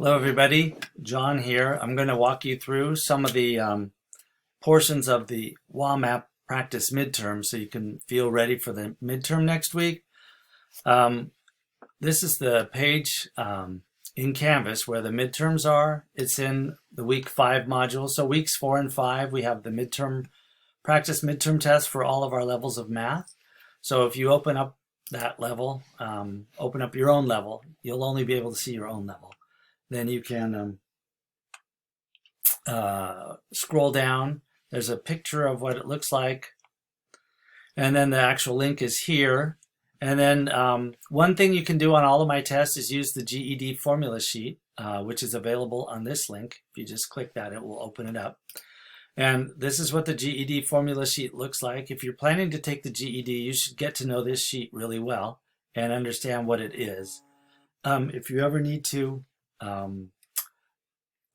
Hello everybody, John here. I'm going to walk you through some of the portions of the Wamap practice midterm so you can feel ready for the midterm next week. This is the page in Canvas where the midterms are. It's in the week 5 module. So weeks 4 and 5 we have the midterm practice midterm test for all of our levels of math. So if you open up that level, open up your own level, you'll only be able to see your own level. Then you can scroll down. There's a picture of what it looks like. And then the actual link is here. And then one thing you can do on all of my tests is use the GED formula sheet, which is available on this link. If you just click that, it will open it up. And this is what the GED formula sheet looks like. If you're planning to take the GED, you should get to know this sheet really well and understand what it is. If you ever need to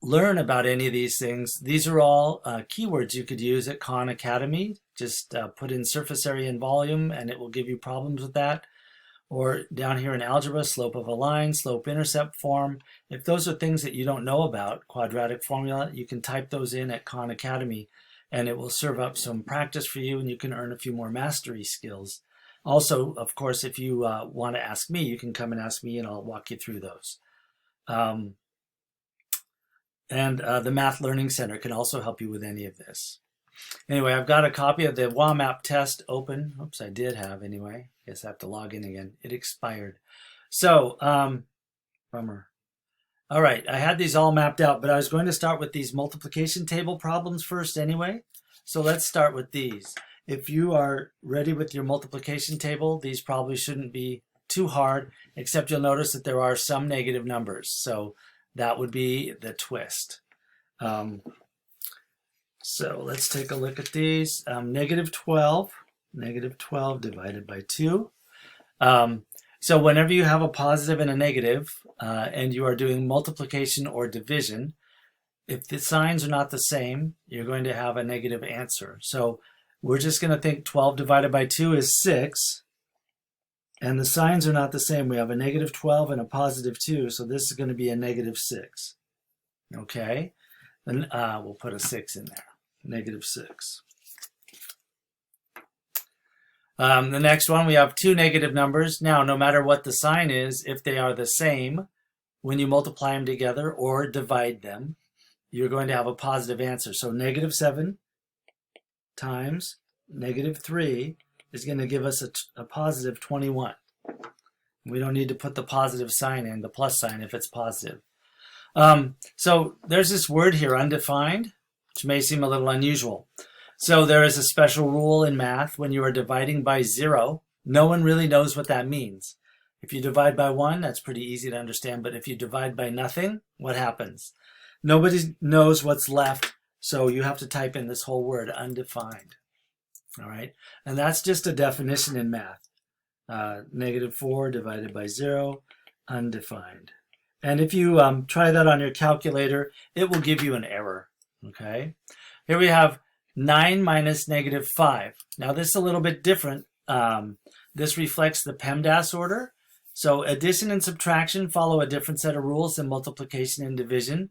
learn about any of these things, these are all keywords you could use at Khan Academy. Just put in surface area and volume and it will give you problems with that. Or down here in algebra, slope of a line, slope-intercept form. If those are things that you don't know about, quadratic formula, you can type those in at Khan Academy and it will serve up some practice for you and you can earn a few more mastery skills. Also, of course, if you want to ask me, you can come and ask me and I'll walk you through those. The Math Learning Center can also help you with any of this. Anyway, I've got a copy of the Wamap test open. Oops, I did have anyway. Guess I have to log in again. It expired. So, bummer. All right, I had these all mapped out, but I was going to start with these multiplication table problems first anyway. So let's start with these. If you are ready with your multiplication table, these probably shouldn't be too hard, except you'll notice that there are some negative numbers. So that would be the twist. So let's take a look at these. Negative 12 divided by 2. So whenever you have a positive and a negative, and you are doing multiplication or division, if the signs are not the same, you're going to have a negative answer. So we're just going to think 12 divided by 2 is 6. And the signs are not the same. We have a negative 12 and a positive 2, so this is going to be a negative 6. Okay? Then we'll put a 6 in there. Negative 6. The next one, we have two negative numbers. Now, no matter what the sign is, if they are the same, when you multiply them together or divide them, you're going to have a positive answer. So negative 7 times negative 3 is going to give us a positive 21. We don't need to put the positive sign in, the plus sign, if it's positive. So there's this word here, undefined, which may seem a little unusual. So there is a special rule in math when you are dividing by 0. No one really knows what that means. If you divide by 1, that's pretty easy to understand. But if you divide by nothing, what happens? Nobody knows what's left, so you have to type in this whole word, undefined. All right, and that's just a definition in math. Negative 4 divided by 0, undefined. And if you try that on your calculator, it will give you an error. Okay, here we have 9 minus negative 5. Now this is a little bit different. This reflects the PEMDAS order. So addition and subtraction follow a different set of rules than multiplication and division.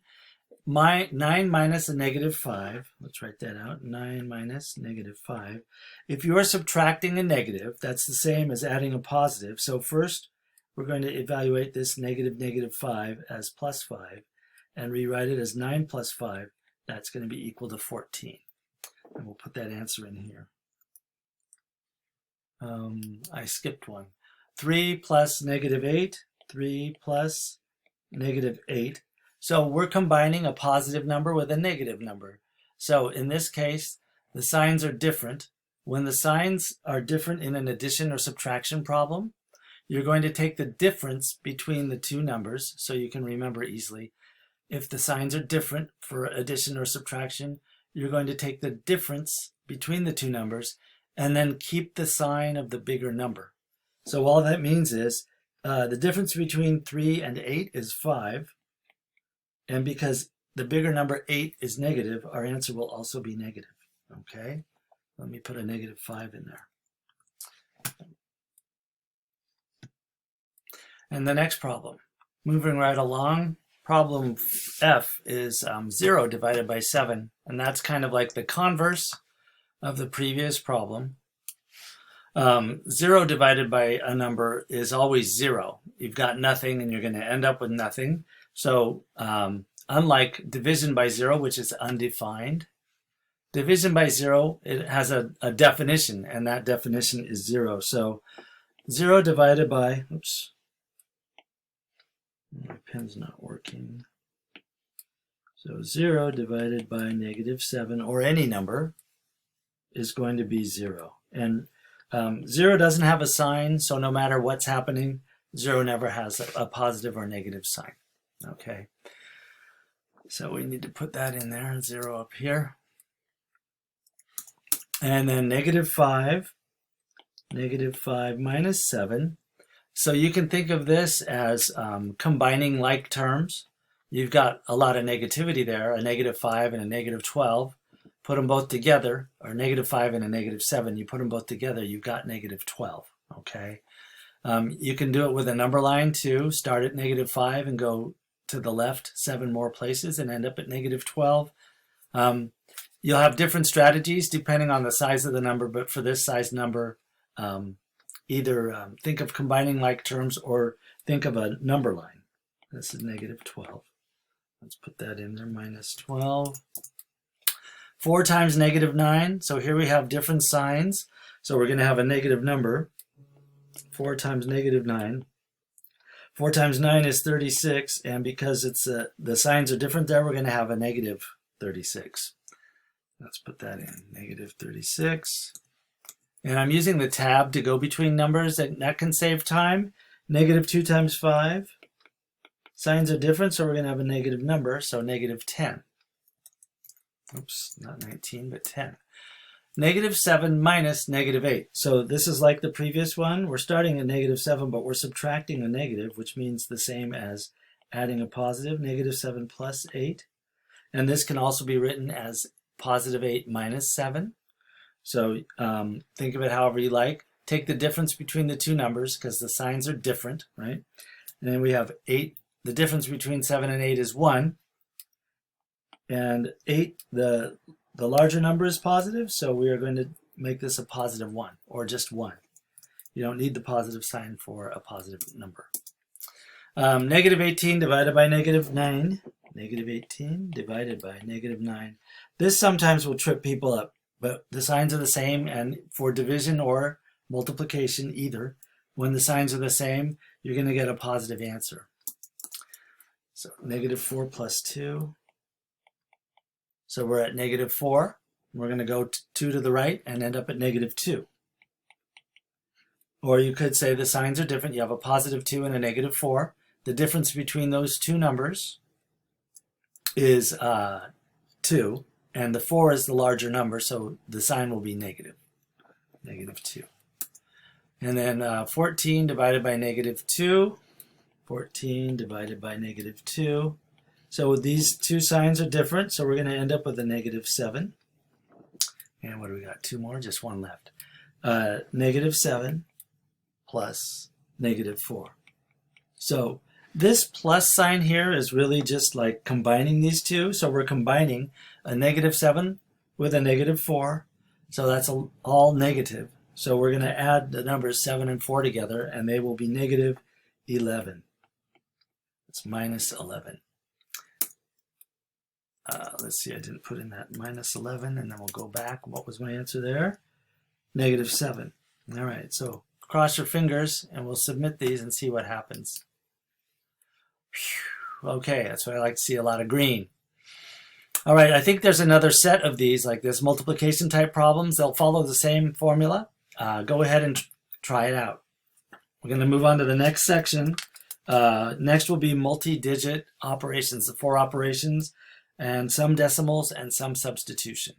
9 minus a negative 5, let's write that out, 9 minus negative 5. If you are subtracting a negative, that's the same as adding a positive. So first, we're going to evaluate this negative 5 as plus 5 and rewrite it as 9 plus 5. That's going to be equal to 14. And we'll put that answer in here. I skipped one. 3 plus negative 8, 3 plus negative 8. So we're combining a positive number with a negative number. So in this case, the signs are different. When the signs are different in an addition or subtraction problem, you're going to take the difference between the two numbers so you can remember easily. If the signs are different for addition or subtraction, you're going to take the difference between the two numbers and then keep the sign of the bigger number. So all that means is the difference between 3 and 8 is 5. And because the bigger number 8 is negative, our answer will also be negative. Okay? Let me put a negative 5 in there. And the next problem. Moving right along, problem F is 0 divided by 7, and that's kind of like the converse of the previous problem. 0 divided by a number is always 0. You've got nothing and you're going to end up with nothing. So unlike division by 0, which is undefined, division by 0, it has a definition, and that definition is 0. So 0 divided by, oops, my pen's not working. So 0 divided by -7, or any number, is going to be 0. And 0 doesn't have a sign, so no matter what's happening, 0 never has a positive or negative sign. Okay. So we need to put that in there, 0 up here. And then -5 minus 7. So you can think of this as combining like terms. You've got a lot of negativity there, a -5 and a -12. Put them both together, or -5 and a -7. You put them both together, you've got -12. Okay. You can do it with a number line too. Start at -5 and go to the left 7 more places and end up at -12. You'll have different strategies depending on the size of the number, but for this size number, either think of combining like terms or think of a number line. This is -12. Let's put that in there, -12. 4 times -9, so here we have different signs. So we're going to have a negative number. 4 times -9. 4 times 9 is 36, and because it's the signs are different there, we're going to have a -36. Let's put that in, -36. And I'm using the tab to go between numbers, and that can save time. -2 times 5. Signs are different, so we're going to have a negative number, so -10. Oops, not 19, but 10. -7 minus -8. So this is like the previous one. We're starting at -7, but we're subtracting a negative, which means the same as adding a positive, -7 plus 8. And this can also be written as +8 minus 7. So think of it however you like. Take the difference between the two numbers because the signs are different, right? And then we have 8. The difference between 7 and 8 is 1. And 8, the larger number is positive, so we are going to make this a +1, or just 1. You don't need the positive sign for a positive number. -18 divided by -9. -18 divided by -9. This sometimes will trip people up, but the signs are the same, and for division or multiplication, either, when the signs are the same, you're going to get a positive answer. So -4 plus 2. So we're at -4. We're going to go 2 to the right and end up at -2. Or you could say the signs are different. You have a +2 and a -4. The difference between those two numbers is 2. And the 4 is the larger number, so the sign will be negative. -2. And then 14 divided by -2. 14 divided by -2. So these two signs are different, so we're going to end up with a -7. And what do we got? 2 more? Just 1 left. -7 plus -4. So this plus sign here is really just like combining these two. So we're combining a -7 with a -4. So that's all negative. So we're going to add the numbers 7 and 4 together, and they will be -11. It's -11. Let's see, I didn't put in that -11, and then we'll go back. What was my answer there? -7. All right, so cross your fingers, and we'll submit these and see what happens. Whew. Okay, that's why I like to see a lot of green. All right, I think there's another set of these, like this multiplication type problems. They'll follow the same formula. Go ahead and try it out. We're going to move on to the next section. Next will be multi-digit operations, the 4 operations, and some decimals and some substitution.